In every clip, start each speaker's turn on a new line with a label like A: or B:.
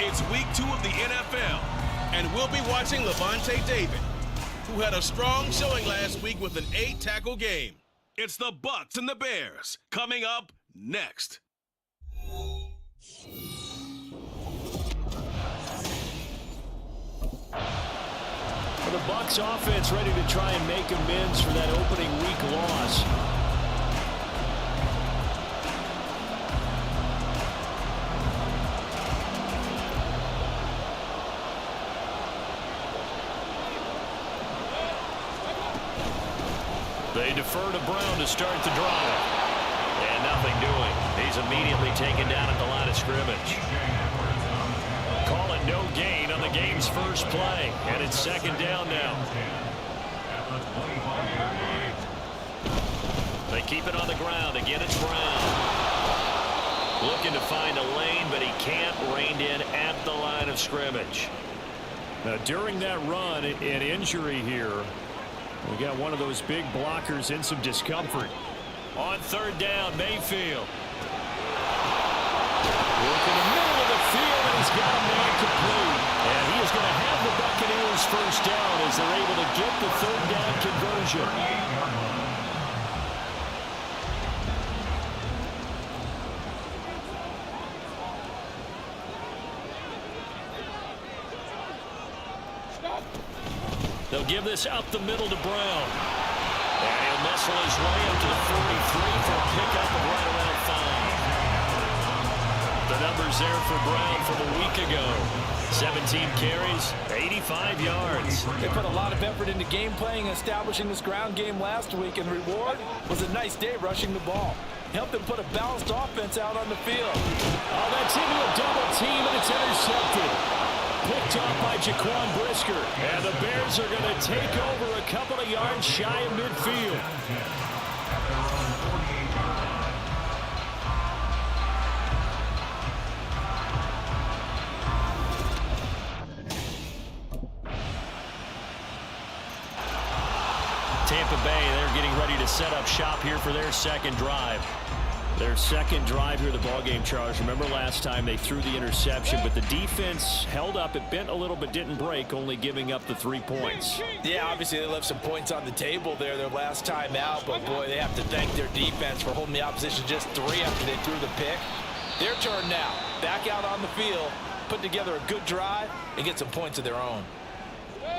A: It's week 2 of the NFL, and we'll be watching Lavonte David, who had a strong showing last week with an 8-tackle game. It's the Bucs and the Bears coming up next.
B: The Bucs offense ready to try and make amends for that opening week loss. They defer to Brown to start the drive.
C: And nothing doing. He's immediately taken down at the line of scrimmage.
B: Call it no gain on the game's first play. And it's second down now. They keep it on the ground. Again, it's Brown. Looking to find a lane, but he can't. Reined in at the line of scrimmage. Now, during that run, an injury here. We got one of those big blockers in some discomfort. On third down, Mayfield. Look in the middle of the field, and he's got a man complete. And he is going to have the Buccaneers first down as they're able to get the third down conversion. They'll give this up the middle to Brown. And he'll muscle his way up to the 43 for a pickup of right around 5. The numbers there for Brown from a week ago. 17 carries, 85 yards.
D: They put a lot of effort into game playing and establishing this ground game last week, and the reward was a nice day rushing the ball. Helped them put a balanced offense out on the field.
B: Oh, that's into a double team, and it's intercepted. Picked off by Jaquan Brisker. And the Bears are going to take over a couple of yards shy of midfield. Tampa Bay, they're getting ready to set up shop here for their second drive. Their second drive here, the ballgame, Charles. Remember last time they threw the interception, but the defense held up. It bent a little but didn't break, only giving up the 3 points.
D: Yeah, obviously they left some points on the table there their last time out, but boy, they have to thank their defense for holding the opposition just 3 after they threw the pick. Their turn now. Back out on the field, put together a good drive, and get some points of their own.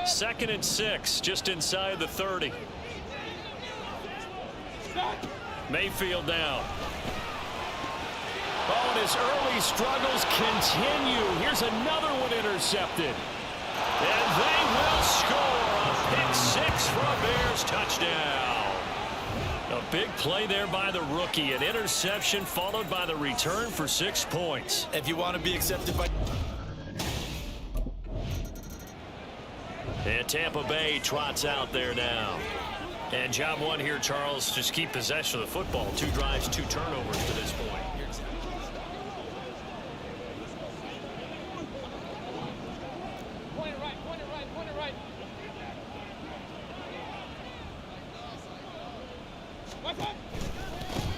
B: 2nd and 6, just inside the 30. Mayfield down. Oh, and his early struggles continue. Here's another one intercepted. And they will score a pick 6 for a Bears touchdown. A big play there by the rookie. An interception followed by the return for 6 points.
D: If you want to be accepted by...
B: And Tampa Bay trots out there now. And job one here, Charles, just keep possession of the football. 2 drives, 2 turnovers to this point.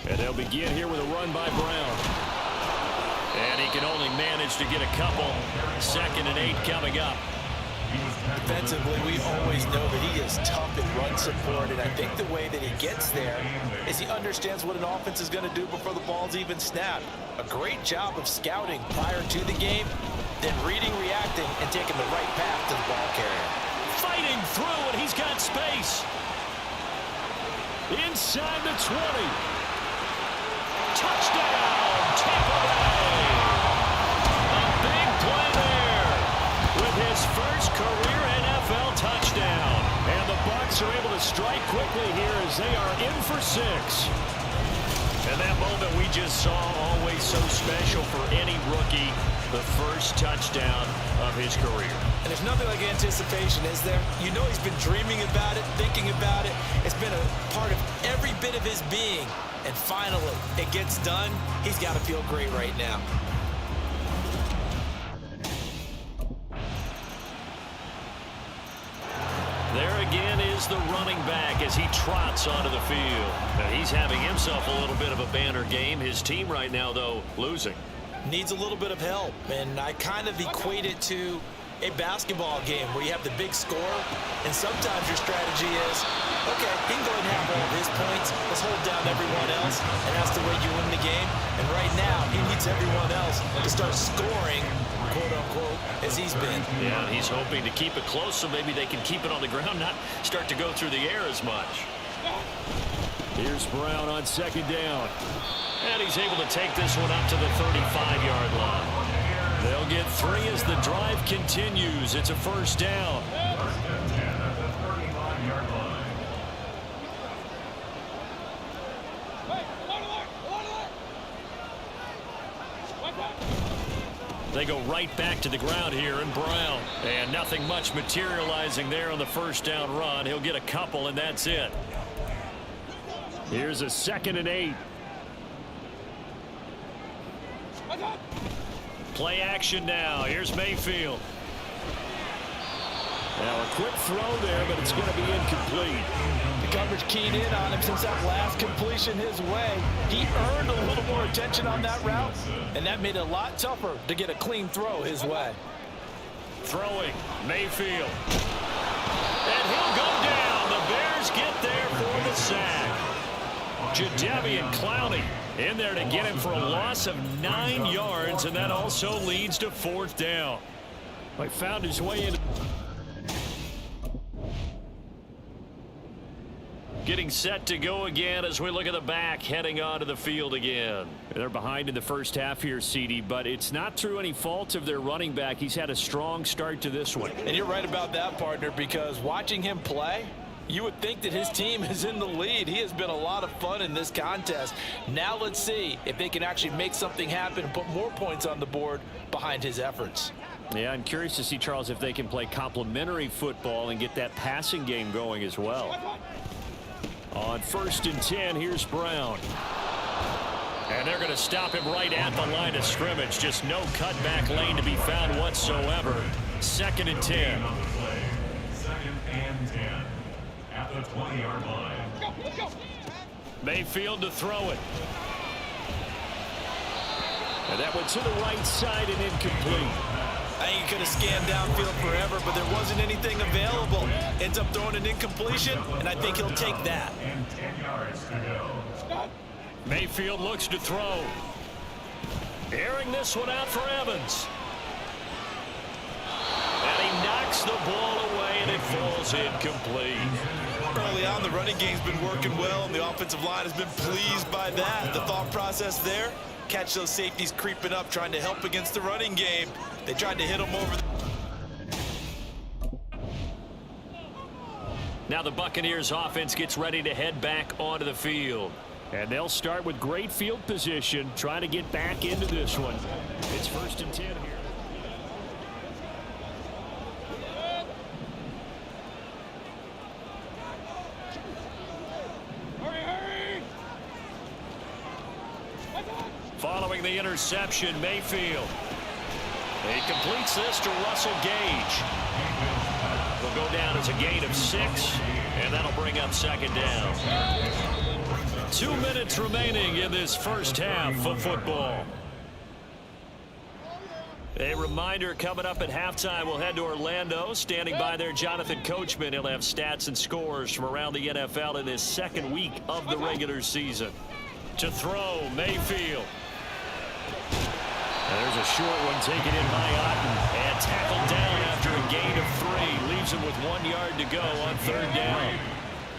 B: And they'll begin here with a run by Brown. And he can only manage to get a couple. 2nd and 8 coming up.
D: Defensively, we always know that he is tough in run support, and I think the way that he gets there is he understands what an offense is going to do before the ball's even snapped. A great job of scouting prior to the game, then reading, reacting, and taking the right path to the ball carrier.
B: Fighting through, and he's got space. Inside the 20. Touchdown, Tampa Bay. A big play there with his first career NFL touchdown. And the Bucs are able to strike quickly here as they are in for 6. And that moment we just saw, always so special for any rookie, the first touchdown of his career.
D: And there's nothing like anticipation, is there? You know he's been dreaming about it, thinking about it. It's been a part of every bit of his being. And finally, it gets done. He's got to feel great right now.
B: There again is the running back as he trots onto the field. Now he's having himself a little bit of a banner game. His team right now, though, losing.
D: needs a little bit of help. And I kind of equate it to a basketball game where you have the big score, and sometimes your strategy is, okay, he can go ahead and have all of his points. Let's hold down everyone else, and that's the way you win the game. And right now, he needs everyone else to start scoring, quote-unquote, as he's been.
B: Yeah, he's hoping to keep it close so maybe they can keep it on the ground, not start to go through the air as much. Here's Brown on second down. And he's able to take this one up to the 35-yard line. They'll get 3 as the drive continues. It's a first down. They go right back to the ground here in Brown. And nothing much materializing there on the first down run. He'll get a couple, and that's it. Here's a 2nd and 8. Play action now. Here's Mayfield. Now a quick throw there, but it's going to be incomplete.
D: The coverage keyed in on him since that last completion his way. He earned a little more attention on that route, and that made it a lot tougher to get a clean throw his way.
B: Throwing, Mayfield. And he'll go down. The Bears get there for the sack. Jadeveon Clowney in there to get him for a loss of 9 yards, and that also leads to 4th down. He found his way in. Getting set to go again as we look at the back, heading onto the field again. They're behind in the first half here, CD, but it's not through any fault of their running back. He's had a strong start to this one.
D: And you're right about that, partner, because watching him play, you would think that his team is in the lead. He has been a lot of fun in this contest. Now let's see if they can actually make something happen and put more points on the board behind his efforts.
B: Yeah, I'm curious to see, Charles, if they can play complementary football and get that passing game going as well. On 1st and 10, here's Brown. And they're going to stop him right at the line of scrimmage. Just no cutback lane to be found whatsoever. 2nd and 10.
E: 2nd and 10 at the 20-yard line.
C: Let's go.
B: Mayfield to throw it. And that went to the right side and incomplete.
D: I think he could have scanned downfield forever, but there wasn't anything available. Ends up throwing an incompletion, and I think he'll take that.
E: And 10 yards to go.
B: Mayfield looks to throw. Airing this one out for Evans. And he knocks the ball away, and it falls incomplete.
D: Early on, the running game's been working well, and the offensive line has been pleased by that. The thought process there, catch those safeties creeping up, trying to help against the running game. They tried to hit him over.
B: Now the Buccaneers offense gets ready to head back onto the field. And they'll start with great field position, trying to get back into this one. It's 1st and 10 here. Following the interception, Mayfield. He completes this to Russell Gage. Will go down as a gain of 6, and that'll bring up 2nd down. 2 minutes remaining in this first half of football. A reminder, coming up at halftime, we'll head to Orlando. Standing by there, Jonathan Coachman. He'll have stats and scores from around the NFL in this 2nd week of the regular season. To throw, Mayfield. And there's a short one taken in by Otten. And tackled down after a gain of 3. Leaves him with 1 yard to go on 3rd down.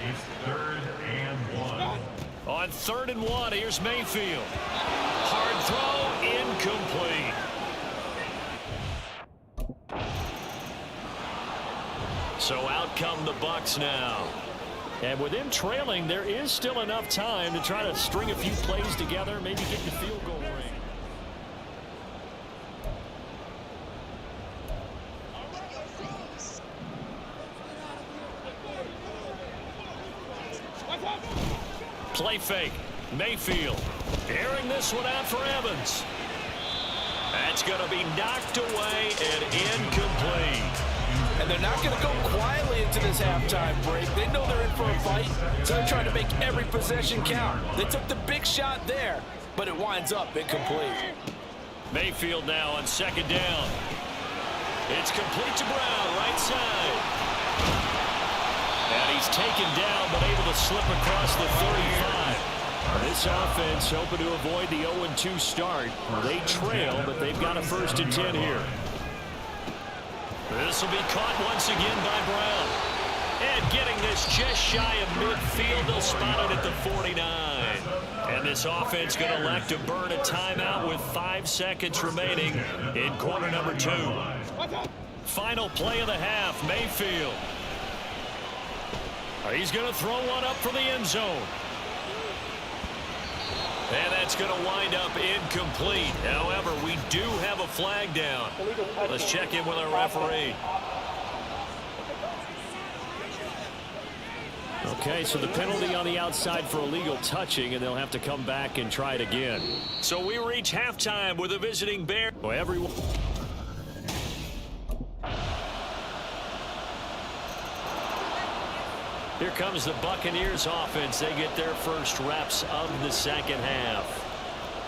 E: It's 3rd and 1.
B: On 3rd and 1, here's Mayfield. Hard throw, incomplete. So out come the Bucs now. And with them trailing, there is still enough time to try to string a few plays together, maybe get the field goal range. Play fake. Mayfield airing this one out for Evans. That's going to be knocked away and incomplete.
D: And they're not going to go quietly into this halftime break. They know they're in for a fight, so they're trying to make every possession count. They took the big shot there, but it winds up incomplete.
B: Mayfield now on second down. It's complete to Brown, right side. And he's taken down, but able to slip across the 35. This offense hoping to avoid the 0-2 start. They trail, but they've got a 1st and 10 here. This will be caught once again by Brown. And getting this just shy of midfield, they'll spot it at the 49. And this offense going to elect to burn a timeout with 5 seconds remaining in quarter number 2. Final play of the half, Mayfield. He's going to throw one up for the end zone. And that's going to wind up incomplete. However, we do have a flag down. Let's check in with our referee. Okay, so the penalty on the outside for illegal touching, and they'll have to come back and try it again. So we reach halftime with a visiting Bear. Well, everyone. Here comes the Buccaneers offense. They get their first reps of the second half.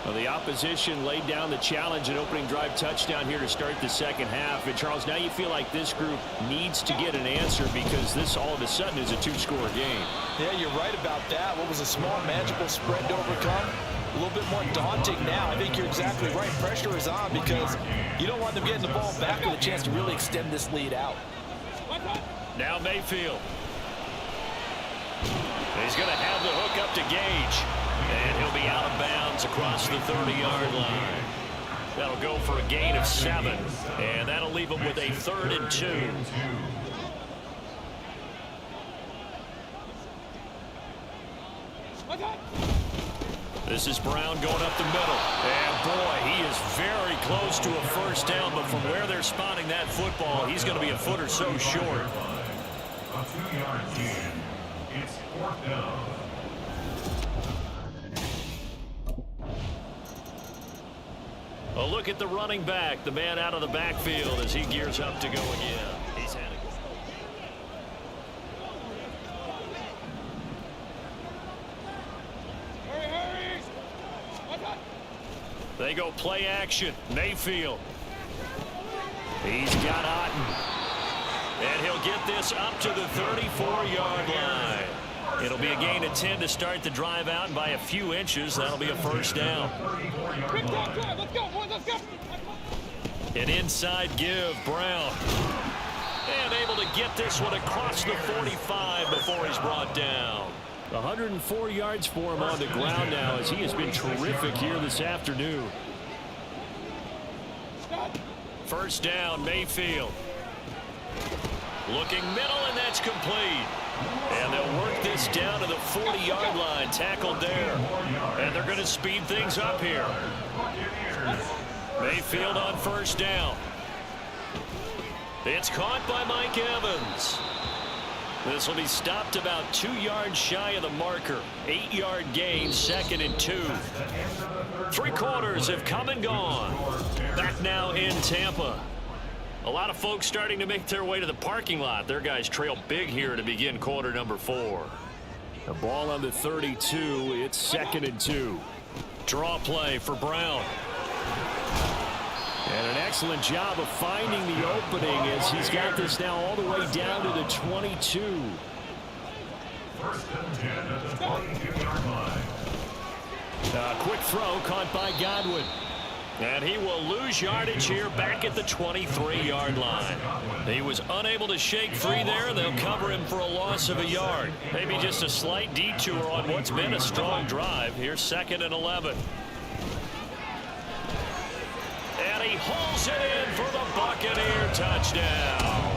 B: Well, the opposition laid down the challenge, an opening drive touchdown here to start the second half. And, Charles, now you feel like this group needs to get an answer because this all of a sudden is a 2-score game.
D: Yeah, you're right about that. What was a small, manageable spread to overcome? A little bit more daunting now. I think you're exactly right. Pressure is on because you don't want them getting the ball back with a chance to really extend this lead out.
B: Now Mayfield. He's going to have the hook up to Gage. And he'll be out of bounds across the 30-yard line. That'll go for a gain of 7. And that'll leave him with a 3rd and 2. This is Brown going up the middle. And, boy, he is very close to a first down. But from where they're spotting that football, he's going to be a foot or so short.
E: A 2-yard gain. It's 4th down.
B: A look at the running back, the man out of the backfield as he gears up to go again. He's had it. They go play action. Mayfield. He's got Otten. And he'll get this up to the 34-yard line. It'll be a gain of 10 to start the drive out, and by a few inches, that'll be a first down. An inside give, Brown. And able to get this one across the 45 before he's brought down. 104 yards for him on the ground now as he has been terrific here this afternoon. First down, Mayfield. Looking middle, and that's complete. And they'll work this down to the 40-yard line, tackled there. And they're going to speed things up here. Mayfield on first down. It's caught by Mike Evans. This will be stopped about 2 yards shy of the marker. 8-yard gain, 2nd and 2. 3 quarters have come and gone. Back now in Tampa. A lot of folks starting to make their way to the parking lot. Their guys trail big here to begin quarter number 4. The ball on the 32. It's 2nd and 2. Draw play for Brown. And an excellent job of finding the opening as he's got this now all the way down to the 22.
E: 1st and 10 at the 22-yard line.
B: Quick throw caught by Godwin. And he will lose yardage here back at the 23-yard line. He was unable to shake free there. They'll cover him for a loss of a yard. Maybe just a slight detour on what's been a strong drive. Here's 2nd and 11. And he hauls it in for the Buccaneer touchdown.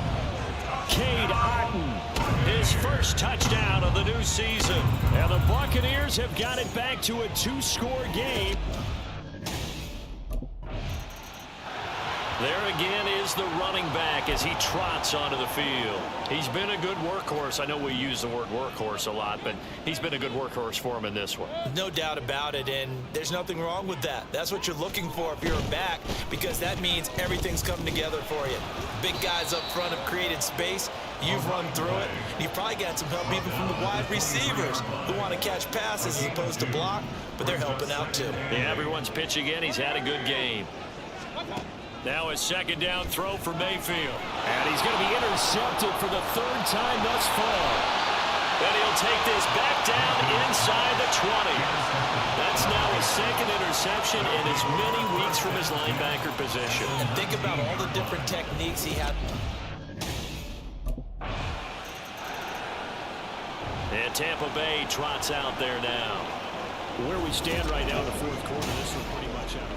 B: Cade Otton, his first touchdown of the new season. And the Buccaneers have got it back to a 2-score game. There again is the running back as he trots onto the field. He's been a good workhorse. I know we use the word workhorse a lot, but he's been a good workhorse for him in this one.
D: No doubt about it, and there's nothing wrong with that. That's what you're looking for if you're a back, because that means everything's coming together for you. Big guys up front have created space. You've run through it. You've probably got some help even from the wide receivers who want to catch passes as opposed to block, but they're helping out too.
B: Yeah, everyone's pitching in. He's had a good game. Now a second down throw for Mayfield. And he's going to be intercepted for the third time thus far. And he'll take this back down inside the 20. That's now his second interception in as many weeks from his linebacker position.
D: And think about all the different techniques he had.
B: And Tampa Bay trots out there now.
F: Where we stand right now in the fourth quarter, this is pretty much out.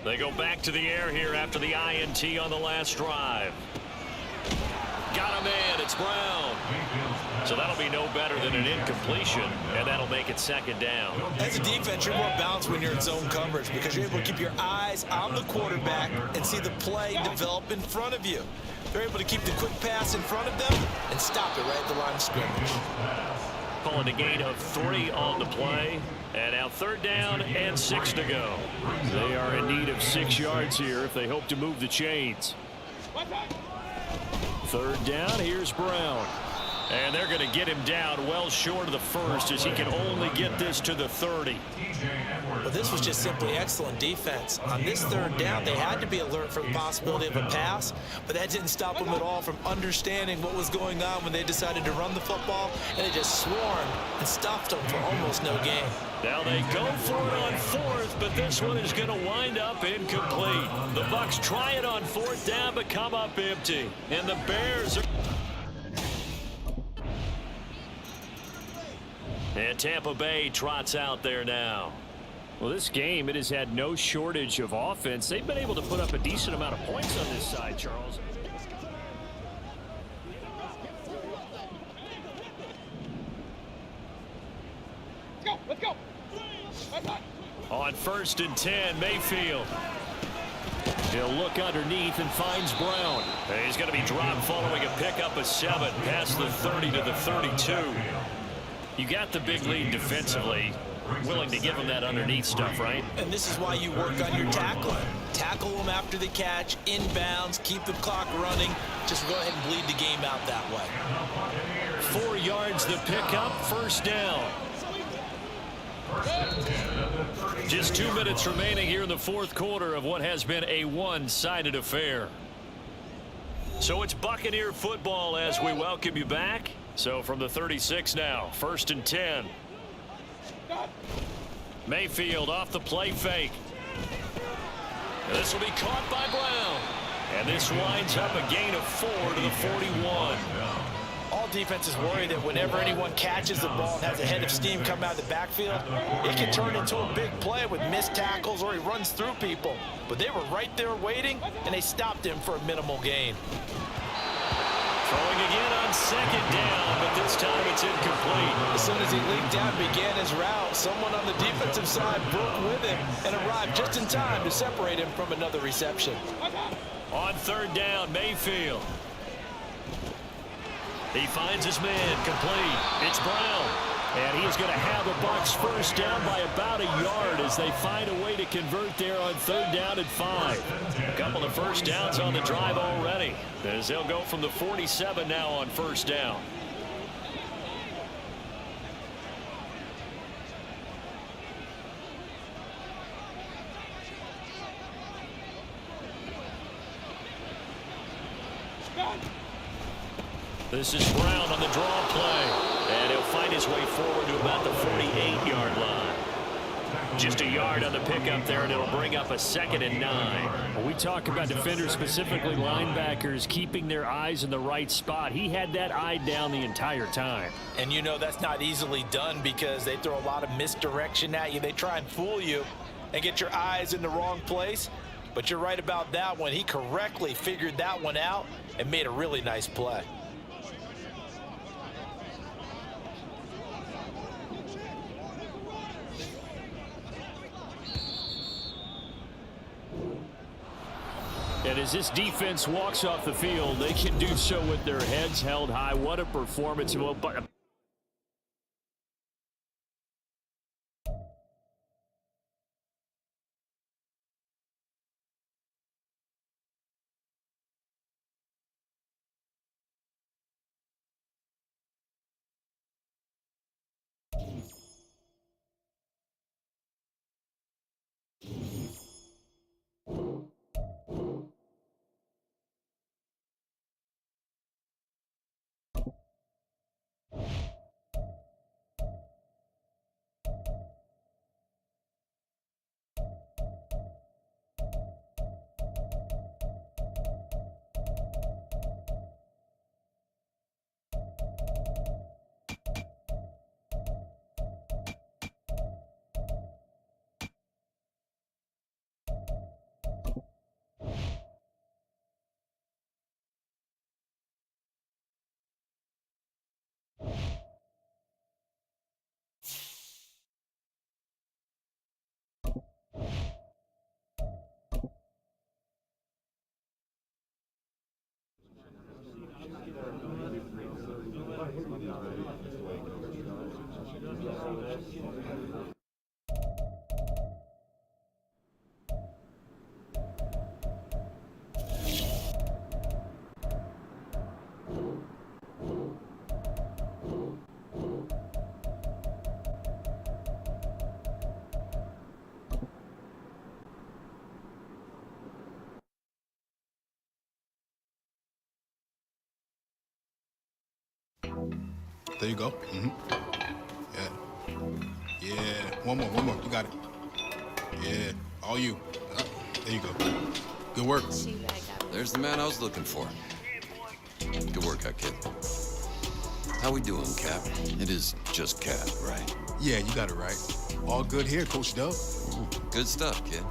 B: They go back to the air here after the INT on the last drive. Got a man, it's Brown. So that'll be no better than an incompletion, and that'll make it second down.
D: As a defense, you're more balanced when you're in zone coverage because you're able to keep your eyes on the quarterback and see the play develop in front of you. They're able to keep the quick pass in front of them and stop it right at the line of scrimmage.
B: Calling a gain of 3 on the play. And now third down and 6 to go.
F: They are in need of 6 yards here if they hope to move the chains. Third down, here's Brown.
B: And they're going to get him down well short of the first as he can only get this to the 30.
D: But this was just simply excellent defense. On this third down, they had to be alert for the possibility of a pass, but that didn't stop them at all from understanding what was going on when they decided to run the football, and they just swarmed and stuffed them for almost no gain.
B: Now they go for it on fourth, but this one is going to wind up incomplete. The Bucs try it on fourth down, but come up empty. And the Bears are... And Tampa Bay trots out there now.
F: Well, this game, it has had no shortage of offense. They've been able to put up a decent amount of points on this side, Charles.
G: Let's go.
B: On first and 10, Mayfield.
F: He'll look underneath and finds Brown.
B: And he's going to be dropped following a pickup of 7 past the 30 to the 32. You got the big lead defensively. Willing to give him that underneath stuff, right?
D: And this is why you work on your tackling. Tackle them after the catch, inbounds, keep the clock running. Just go ahead and bleed the game out that way.
B: 4 yards the pickup, first down. Just 2 minutes remaining here in the fourth quarter of what has been a one-sided affair. So it's Buccaneer football as we welcome you back. So from the 36 now, first and 10. Mayfield off the play fake. This will be caught by Brown. And this winds up a gain of 4 to the 41.
D: All defenses worry that whenever anyone catches the ball and has a head of steam come out of the backfield, it can turn into a big play with missed tackles or he runs through people. But they were right there waiting, and they stopped him for a minimal gain.
B: Throwing again on second down, but this time it's incomplete.
D: As soon as he leaped down and began his route, someone on the defensive side broke with him and arrived just in time to separate him from another reception.
B: On third down, Mayfield. He finds his man, complete. It's Brown.
F: And he is going to have the Bucs first down by about a yard as they find a way to convert there on third down and 5.
B: A couple of first downs on the drive already, as they'll go from the 47 now on first down. This is Brown on the draw play, and he'll find his way forward to about the 48-yard line. Just a yard on the pickup there, and it'll bring up a second and 9.
F: When we talk about defenders, specifically linebackers, keeping their eyes in the right spot, he had that eye down the entire time.
D: And you know that's not easily done because they throw a lot of misdirection at you. They try and fool you and get your eyes in the wrong place. But you're right about that one. He correctly figured that one out and made a really nice play.
F: And as this defense walks off the field, they can do so with their heads held high. What a performance.
H: There you go. Yeah. One more. You got it. Yeah. All you. There you go. Good work.
I: There's the man I was looking for. Good work, kid. How we doing, Cap? It is just Cap, right?
H: Yeah, you got it right. All good here, Coach Dub.
I: Good stuff, kid.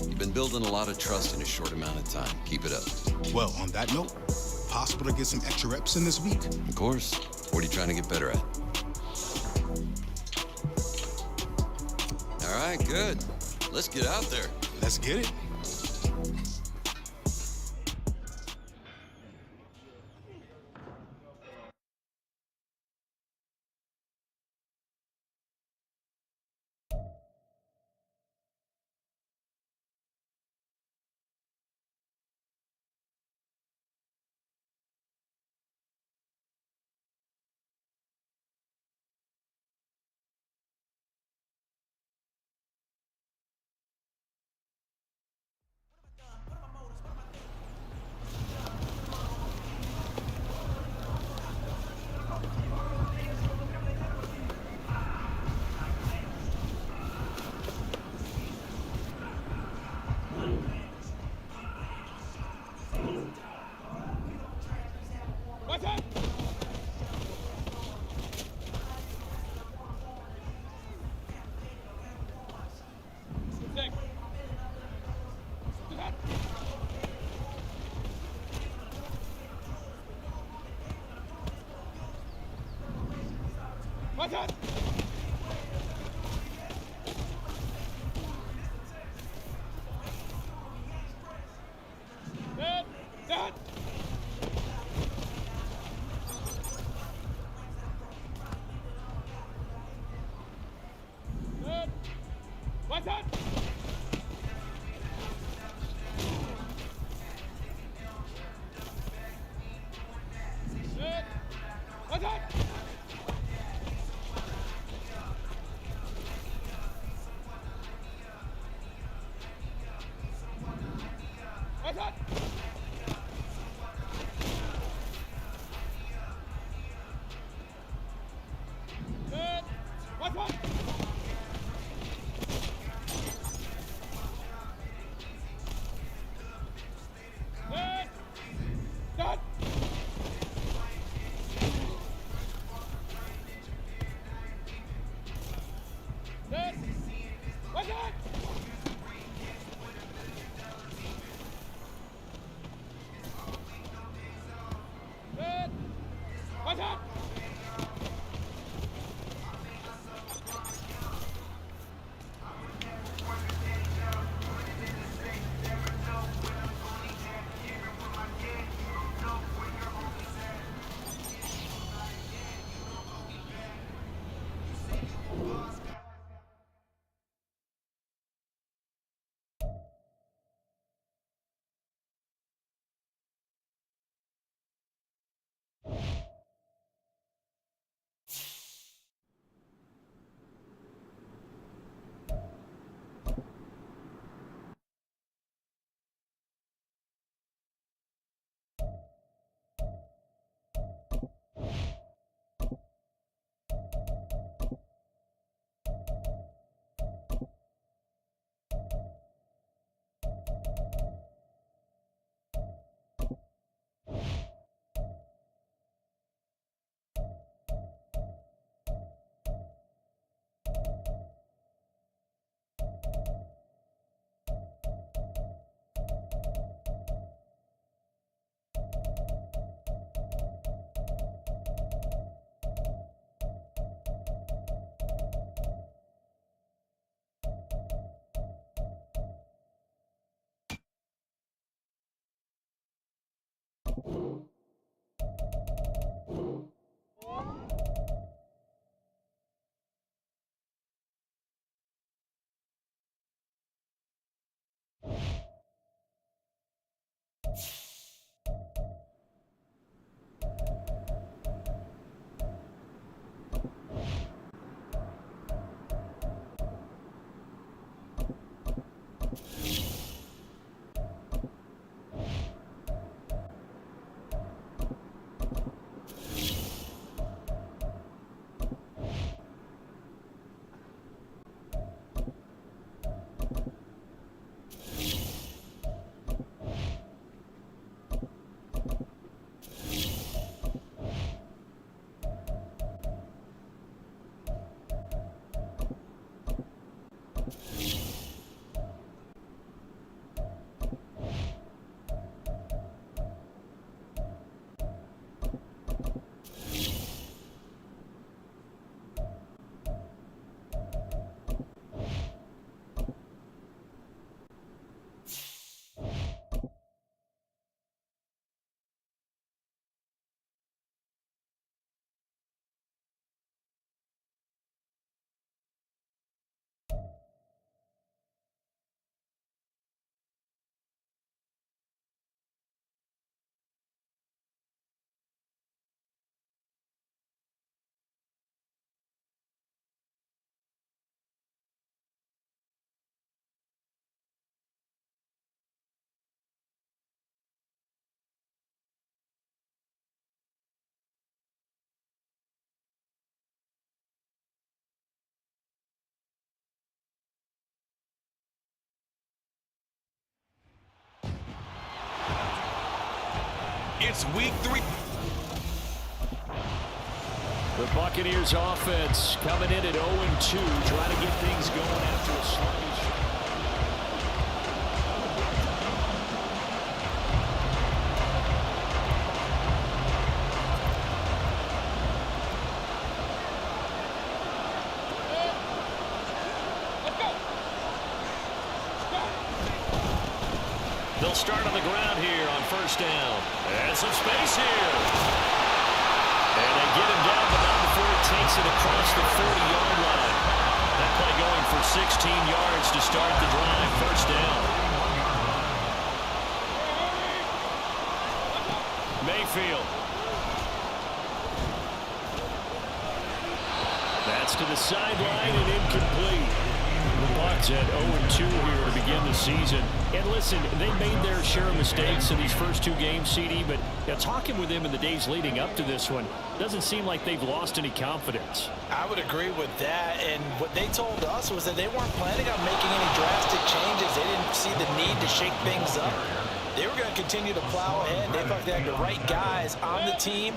I: You've been building a lot of trust in a short amount of time. Keep it up.
H: Well, on that note, possible to get some extra reps in this week?
I: Of course. What are you trying to get better at? All right, good. Let's get out there.
H: Let's get it.
G: What's that? Six. Do that. What's that? That. What's that? What's that? What's that? What's that? Done. What's that? What's that?
A: It's week 3.
F: The Buccaneers offense coming in at 0-2, trying to get things going after a sluggish.
B: They'll start on the ground here on first down. And some space here. And they get him down, but not before he takes it across the 40-yard line. That play going for 16 yards to start the drive. First down. Mayfield.
F: That's to the sideline and incomplete. The Bucs at 0-2 here to begin the season. And listen, they made their share of mistakes in these first 2 games, CD, but talking with them in the days leading up to this one, doesn't seem like they've lost any confidence.
D: I would agree with that, and what they told us was that they weren't planning on making any drastic changes. They didn't see the need to shake things up. They were going to continue to plow ahead. They thought they had the right guys on the team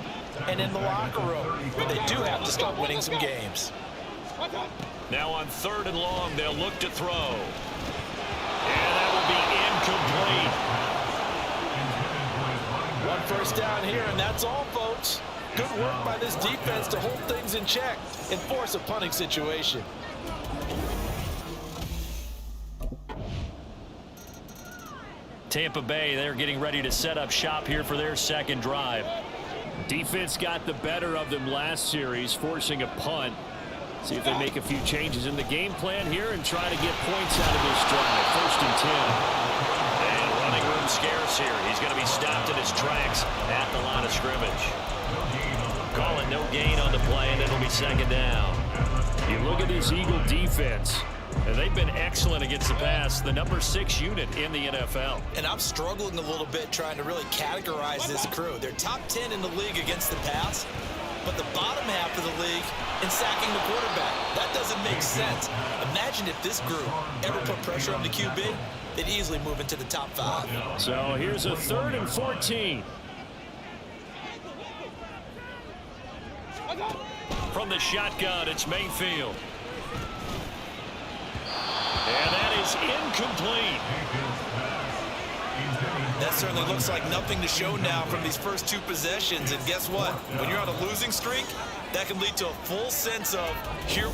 D: and in the locker room. But they do have to start winning some games.
B: Now on 3rd and long, they'll look to throw. And that will be incomplete.
D: One first down here, and that's all, folks. Good work by this defense to hold things in check and force a punting situation.
B: Tampa Bay, they're getting ready to set up shop here for their second drive.
F: Defense got the better of them last series, forcing a punt. See if they make a few changes in the game plan here and try to get points out of this drive. 1st and 10.
B: And running room scarce here. He's going to be stopped in his tracks at the line of scrimmage. Call it no gain on the play, and it'll be 2nd down.
F: You look at this Eagle defense, and they've been excellent against the pass, the number 6 unit in the NFL.
D: And I'm struggling a little bit trying to really categorize this crew. They're top 10 in the league against the pass, but the bottom half of the league in sacking the quarterback. That doesn't make sense. Imagine if this group ever put pressure on the QB, they'd easily move into the top 5.
F: So here's a 3rd and 14.
B: From the shotgun, it's Mayfield. And that is incomplete.
D: That certainly looks like nothing to show now from these first 2 possessions. And guess what? When you're on a losing streak, that can lead to a full sense of here.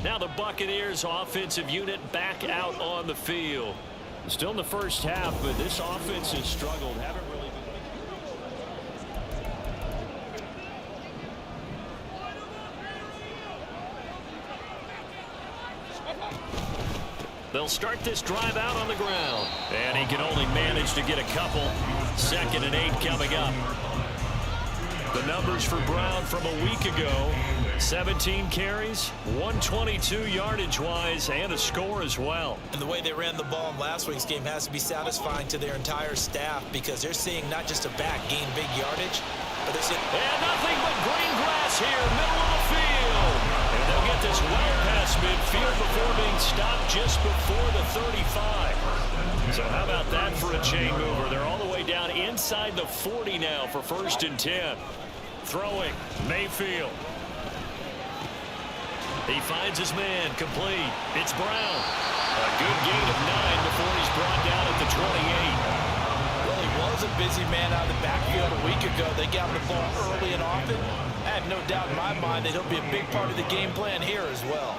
B: Now the Buccaneers offensive unit back out on the field.
F: Still in the first half, but this offense has struggled. Haven't really been.
B: They'll start this drive out on the ground. And he can only manage to get a couple. 2nd and 8 coming up. The numbers for Brown from a week ago. 17 carries, 122 yardage-wise, and a score as well.
D: And the way they ran the ball in last week's game has to be satisfying to their entire staff because they're seeing not just a back gain big yardage, but they're seeing...
B: And nothing but green grass here, middle of the field. And they'll get this well past midfield before being stopped just before the 35. So how about that for a chain mover? They're all the way down inside the 40 now for 1st and 10. Throwing, Mayfield. He finds his man, complete. It's Brown. A good gain of 9 before he's brought down at the 28.
D: Well, he was a busy man out of the backfield a week ago. They got the ball early and often. I have no doubt in my mind that he'll be a big part of the game plan here as well.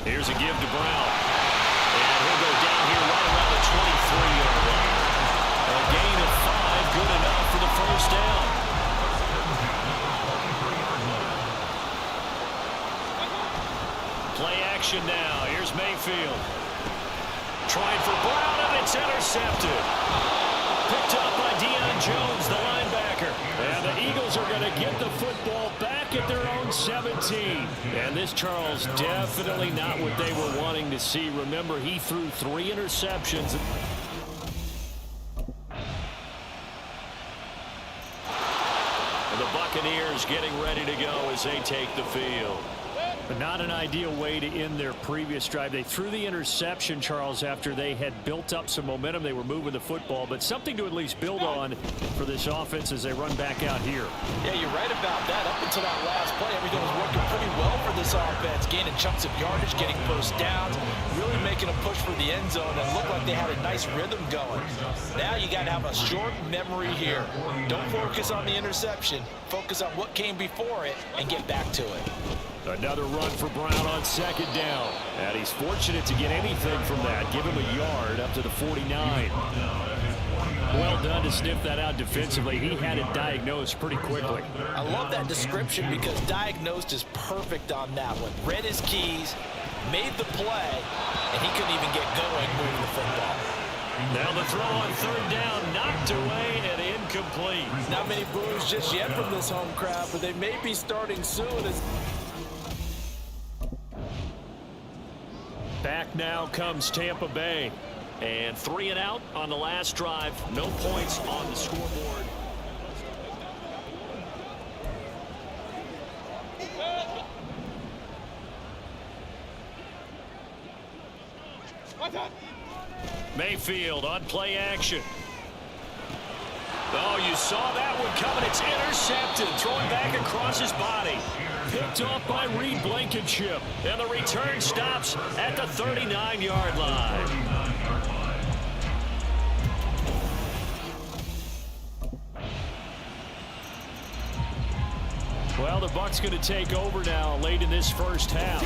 B: Here's a give to Brown. And he'll go down here right around the 23-yard line. A gain of 5, good enough for the first down. Play action now. Here's Mayfield. Trying for Brown, and it's intercepted. Picked up by Deion Jones, the linebacker.
F: And the Eagles are going to get the football back at their own 17. And this, Charles, definitely not what they were wanting to see. Remember, he threw 3 interceptions.
B: And the Buccaneers getting ready to go as they take the field.
F: Not an ideal way to end their previous drive. They threw the interception, Charles, after they had built up some momentum. They were moving the football, but something to at least build on for this offense as they run back out here.
D: Yeah, you're right about that. Up until that last play, everything was working pretty well for this offense. Gaining chunks of yardage, getting first downs, really making a push for the end zone, and looked like they had a nice rhythm going. Now you got to have a short memory here. Don't focus on the interception. Focus on what came before it and get back to it.
F: Another run for Brown on second down. And he's fortunate to get anything from that. Give him a yard up to the 49. Well done to sniff that out defensively. He had it diagnosed pretty quickly.
D: I love that description because diagnosed is perfect on that one. Read his keys, made the play, and he couldn't even get going moving the football.
F: Now the throw on third down, knocked away and incomplete.
D: Not many boos just yet from this home crowd, but they may be starting soon.
F: Back now comes Tampa Bay.
B: And 3 and out on the last drive. No points on the scoreboard.
F: Mayfield on play action.
B: Oh, you saw that one coming. It's intercepted. Throwing back across his body.
F: Picked off by Reed Blankenship.
B: And the return stops at the 39-yard line.
F: Well, the Bucs going to take over now late in this first half.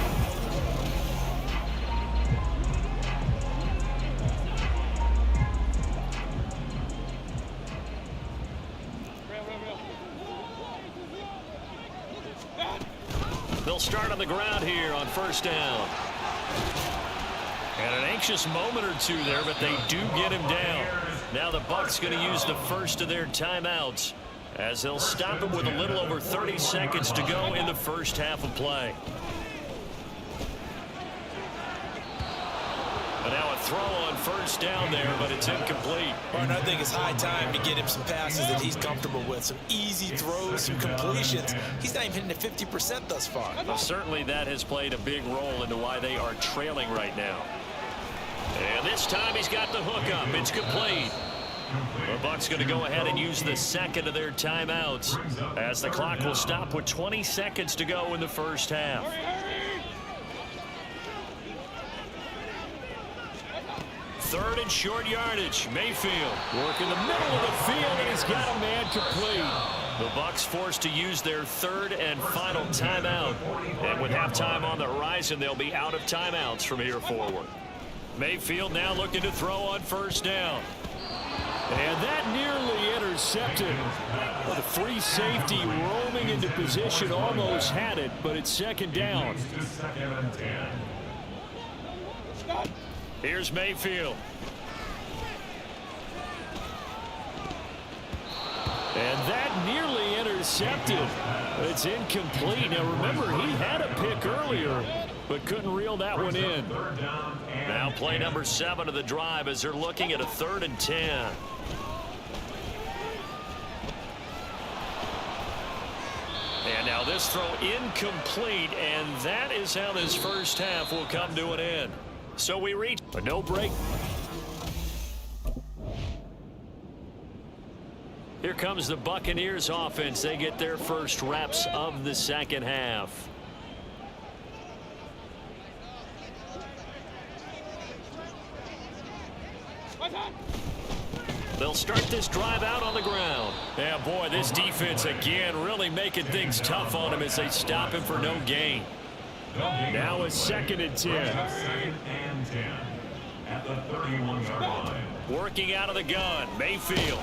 B: They'll start on the ground here on first down.
F: And an anxious moment or two there, but they do get him down.
B: Now the Bucs going to use the first of their timeouts as they'll stop him with a little over 30 seconds to go in the first half of play.
F: And now a throw on first down there, but it's incomplete.
D: And I think it's high time to get him some passes that he's comfortable with. Some easy throws, some completions. He's not even hitting the 50% thus far.
F: Well, certainly that has played a big role into why they are trailing right now.
B: And this time he's got the hook up. It's complete.
F: The Bucs going to go ahead and use the second of their timeouts as the clock will stop with 20 seconds to go in the first half. Third and short yardage. Mayfield working the middle of the field, and he's got a man complete. The Bucs forced to use their third and final timeout. And with halftime on the horizon, they'll be out of timeouts from here forward. Mayfield now looking to throw on first down. And that nearly intercepted. The free safety roaming into position almost had it, but it's second down. Here's Mayfield. And that nearly intercepted. It's incomplete. Now remember, he had a pick earlier, but couldn't reel that one in.
B: Now play number 7 of the drive as they're looking at a 3rd and 10.
F: And now this throw incomplete, and that is how this first half will come to an end. So we reach a no break. Here comes the Buccaneers offense. They get their first reps of the second half. They'll start this drive out on the ground. Yeah, boy, this defense again really making things tough on him as they stop him for no gain. Now a 2nd and 10.
E: Second and 10 at the 31-yard line.
F: Working out of the gun, Mayfield.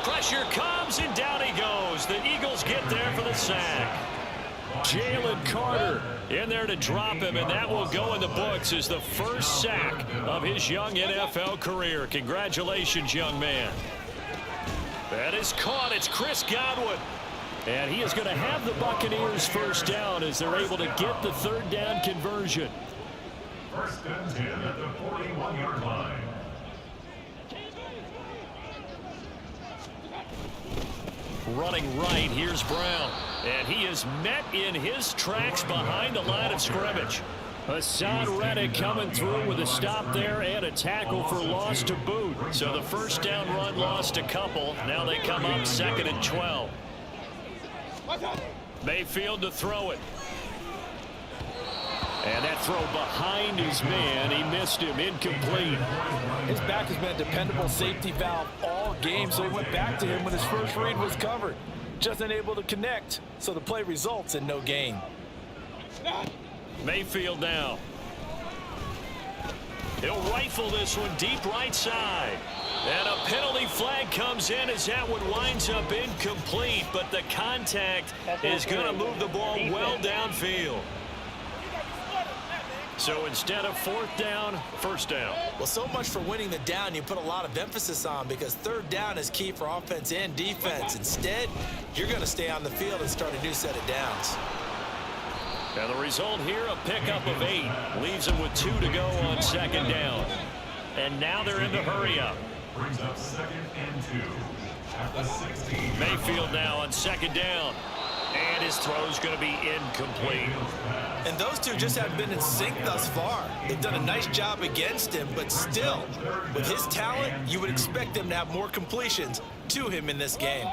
F: Pressure comes, and down he goes. The Eagles get there for the sack. Jalen Carter in there to drop him, and that will go in the books as the first sack of his young NFL career. Congratulations, young man. That is caught. It's Chris Godwin. And he is going to have the Buccaneers first down as they're able to get the 3rd down conversion.
E: 1st and 10 at the 41-yard line.
B: Running right, here's Brown. And he is met in his tracks behind the line of scrimmage. Hassan Reddick coming through with a stop there and a tackle for loss to boot. So the first down run lost a couple. Now they come up 2nd and 12. Mayfield to throw it. And that throw behind his man. He missed him. Incomplete.
D: His back has been a dependable safety valve all game, so he went back to him when his first read was covered. Just unable to connect, so the play results in no gain.
B: Mayfield now. He'll rifle this one deep right side. And a penalty flag comes in as that one winds up incomplete, but the contact is going to move the ball well downfield. So instead of 4th down, 1st down.
D: Well, so much for winning the down you put a lot of emphasis on, because 3rd down is key for offense and defense. Instead, you're going to stay on the field and start a new set of downs.
B: And the result here, a pickup of 8. Leaves them with 2 to go on 2nd down. And now they're in the hurry up.
E: Brings up 2nd and 2 at the 16.
B: Mayfield now on 2nd down. And his throw's going to be incomplete.
D: And those two just haven't been in sync thus far. They've done a nice job against him, but still, with his talent, you would expect them to have more completions to him in this game.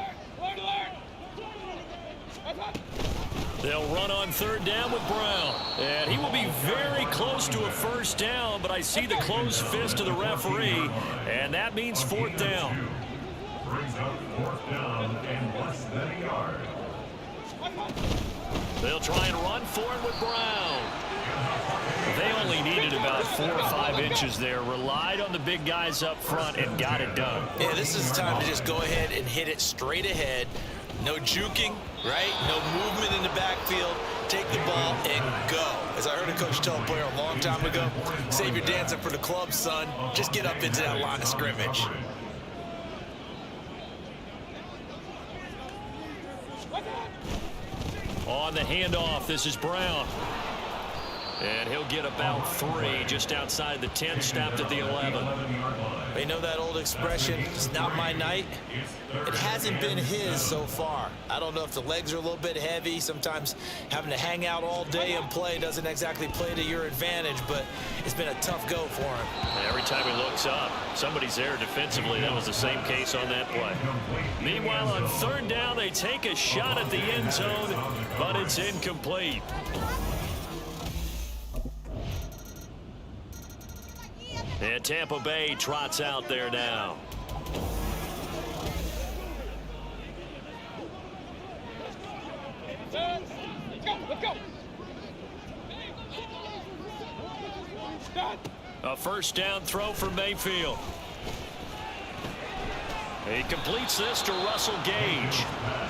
B: They'll run on 3rd down with Brown. And he will be very close to a 1st down, but I see the closed fist of the referee, and that means 4th down.
E: Brings up 4th down and less than a yard.
B: They'll try and run for it with Brown. They only needed about 4 or 5 inches there. Relied on the big guys up front and got it done.
D: Yeah, this is time to just go ahead and hit it straight ahead. No juking, right? No movement in the backfield. Take the ball and go. As I heard a coach tell a player a long time ago, save your dancing for the club, son. Just get up into that line of scrimmage.
B: On the handoff, this is Brown. And he'll get about 3 just outside the 10, stopped at the 11.
D: You know that old expression, it's not my night? It hasn't been his so far. I don't know if the legs are a little bit heavy. Sometimes having to hang out all day and play doesn't exactly play to your advantage, but it's been a tough go for him.
B: Every time he looks up, somebody's there defensively. That was the same case on that play. Meanwhile, on 3rd down, they take a shot at the end zone, but it's incomplete. And Tampa Bay trots out there now.
G: Let's go.
B: A 1st down throw for Mayfield. He completes this to Russell Gage.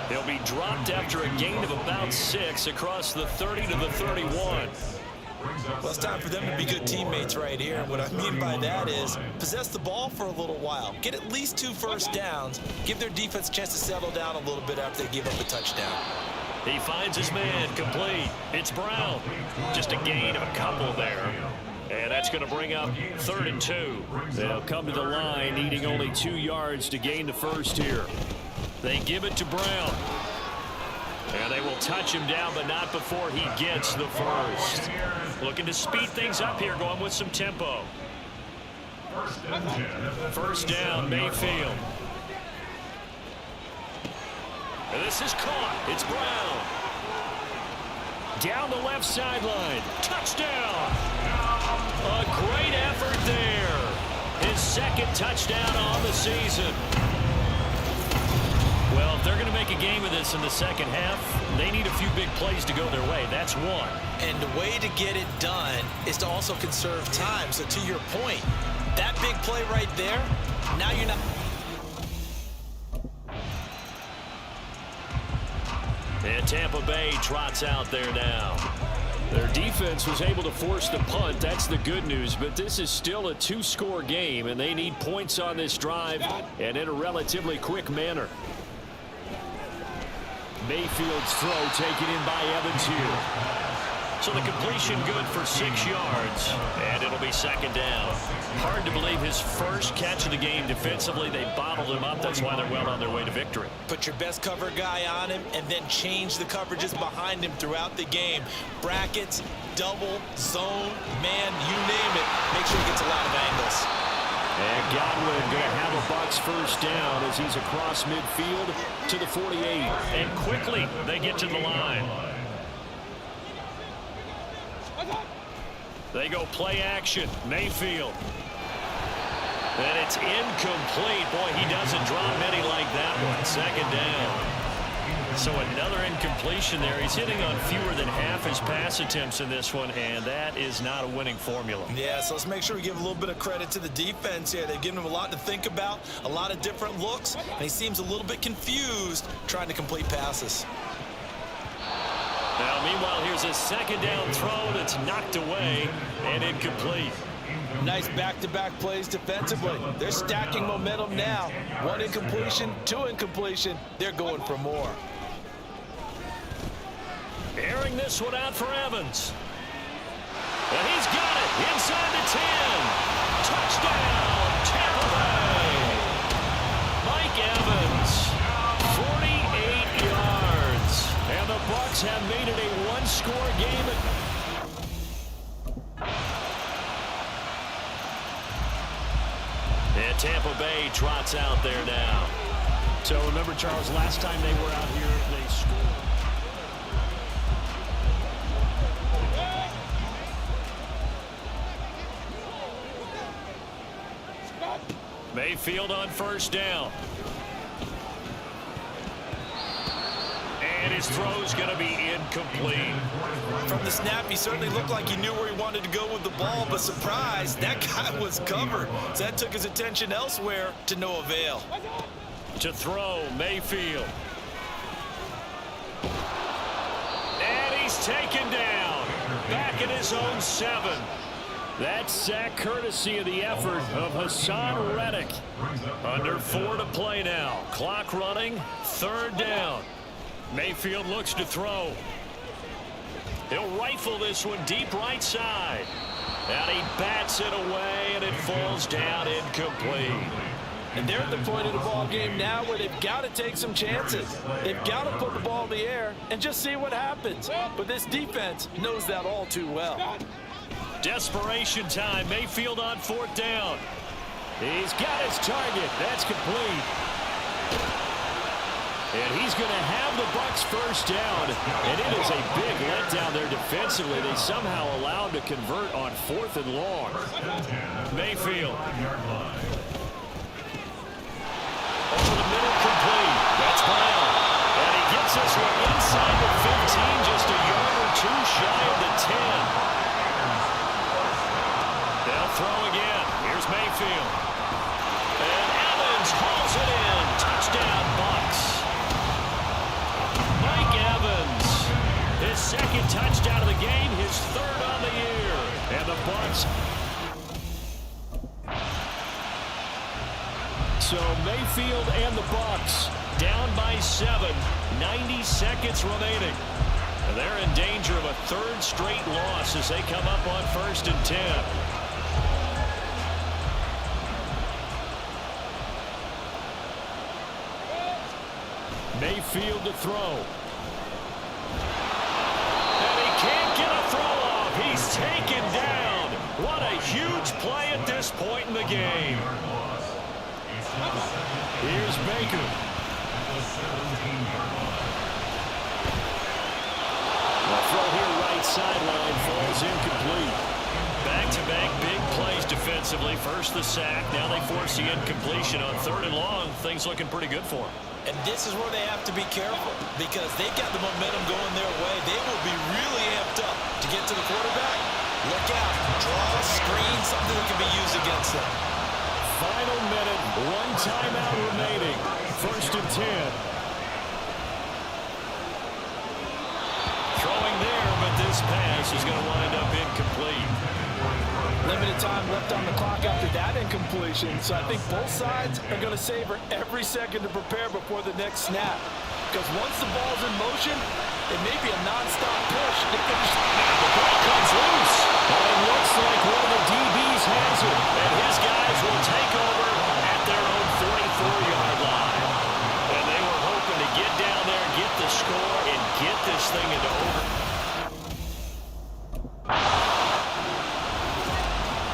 B: He'll be dropped after a gain of about 6 across the 30 to the 31.
D: Well, it's time for them to be good teammates right here. And what I mean by that is possess the ball for a little while. Get at least 2 first downs. Give their defense a chance to settle down a little bit after they give up a touchdown.
B: He finds his man complete. It's Brown. Just a gain of a couple there. And that's going to bring up 3rd and 2. They'll come to the line needing only 2 yards to gain the first here. They give it to Brown. And they will touch him down, but not before he gets the first. Looking to speed things up here, going with some tempo. 1st down, Mayfield. And this is caught. It's Brown. Down the left sideline. Touchdown. A great effort there. His 2nd touchdown on the season. Well, if they're going to make a game of this in the 2nd half, they need a few big plays to go their way. That's one.
D: And the way to get it done is to also conserve time. So to your point, that big play right there, now you're not...
B: And Tampa Bay trots out there now.
F: Their defense was able to force the punt. That's the good news. But this is still a 2-score game, and they need points on this drive and in a relatively quick manner. Mayfield's throw taken in by Evans here.
B: So the completion good for 6 yards, and it'll be 2nd down. Hard to believe his first catch of the game defensively. They bottled him up. That's why they're well on their way to victory.
D: Put your best cover guy on him and then change the coverages behind him throughout the game. Brackets, double, zone, man, you name it. Make sure he gets a lot of angles.
F: And Godwin going to have a Bucs first down as he's across midfield to the 48.
B: And quickly they get to the line. They go play action. Mayfield. And it's incomplete. Boy, he doesn't draw many like that one. Second down. So another incompletion there. He's hitting on fewer than half his pass attempts in this one, and that is not a winning formula.
D: Yeah, so let's make sure we give a little bit of credit to the defense here. They've given him a lot to think about, a lot of different looks, and he seems a little bit confused trying to complete passes.
B: Now, meanwhile, here's a second down throw that's knocked away and incomplete.
D: Nice back-to-back plays defensively. They're stacking momentum now. One incompletion, two incompletion. They're going for more.
B: Airing this one out for Evans. And he's got it inside the 10. Touchdown, Tampa Bay. Mike Evans, 48 yards. And the Bucs have made it a one-score game. And Tampa Bay trots out there now.
F: So remember, Charles, last time they were out here, they scored.
B: Mayfield on first down. And his throw's going to be incomplete.
D: From the snap, he certainly looked like he knew where he wanted to go with the ball, but surprise, that guy was covered. So that took his attention elsewhere to no avail.
B: To throw, Mayfield. And he's taken down. Back in his own 7.
F: That sack courtesy of the effort of Hassan Reddick.
B: Under 4 to play now. Clock running. Third down. Mayfield looks to throw. He'll rifle this one deep right side. And he bats it away, and it falls down incomplete.
D: And they're at the point of the ball game now where they've got to take some chances. They've got to put the ball in the air and just see what happens. But this defense knows that all too well.
B: Desperation time. Mayfield on fourth down. He's got his target. That's complete. And he's going to have the Bucs first down. And it is a big letdown there defensively. They somehow allowed to convert on 4th and long. Mayfield. Over the middle, complete. That's Brown. And he gets this one inside the 15, just a yard or two shy of the 10. They'll throw again. Here's Mayfield. And Evans hauls it in. Touchdown, Bucs. Mike Evans. His second touchdown of the game, his third on the year. And the Bucs.
F: So Mayfield and the Bucs
B: Down by 7. 90 seconds remaining. And they're in danger of a third straight loss as they come up on 1st and 10.
F: Mayfield to throw.
B: And he can't get a throw off. He's taken down. What a huge play at this point in the game.
F: Here's Baker. The throw here right sideline falls incomplete.
B: Back-to-back big plays defensively. First the sack. Now they force the incompletion on 3rd and long. Things looking pretty good for them.
D: And this is where they have to be careful because they've got the momentum going their way. They will be really amped up to get to the quarterback. Look out. Draw a screen, something that can be used against them.
F: Final minute, 1 timeout remaining. 1st and 10.
B: Throwing there, but this pass is going to wind up incomplete.
D: Limited time left on the clock after that incompletion, so I think both sides are going to savor every second to prepare before the next snap. Because once the ball's in motion, it may be a non-stop push.
B: The ball comes loose.
F: And it looks like one of the DBs has it.
B: And his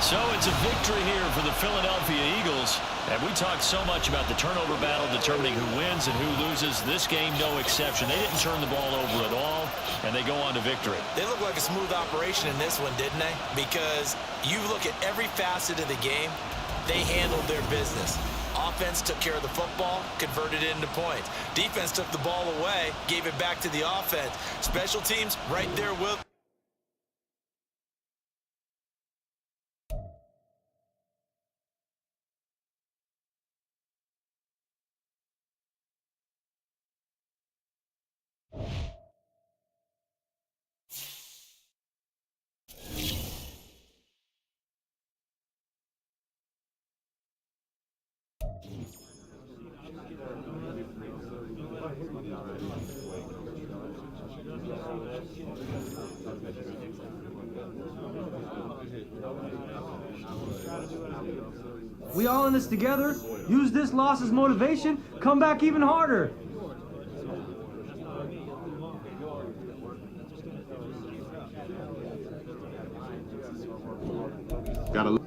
B: So it's a victory here for the Philadelphia Eagles. And we talked so much about the turnover battle determining who wins and who loses. This game, no exception. They didn't turn the ball over at all, and they go on to victory.
D: They look like a smooth operation in this one, didn't they? Because you look at every facet of the game, they handled their business. Offense took care of the football, converted it into points. Defense took the ball away, gave it back to the offense. Special teams right there with.
J: We all in this together. Use this loss as motivation. Come back even harder.
K: Gotta.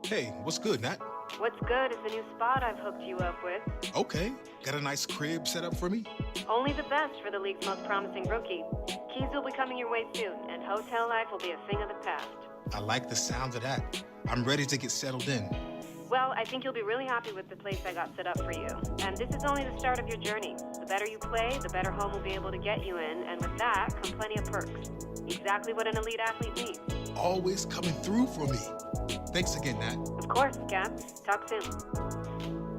H: Hey, what's good, Nat?
L: What's good is the new spot I've hooked you up with.
H: Okay. Got a nice crib set up for me?
L: Only the best for the league's most promising rookie. Keys will be coming your way soon, and hotel life will be a thing of the past.
H: I like the sound of that. I'm ready to get settled in.
L: Well, I think you'll be really happy with the place I got set up for you. And this is only the start of your journey. The better you play, the better home will be able to get you in, and with that come plenty of perks. Exactly what an elite athlete needs.
H: Always coming through for me. Thanks again, Nat.
L: Of course, Cap. Talk soon.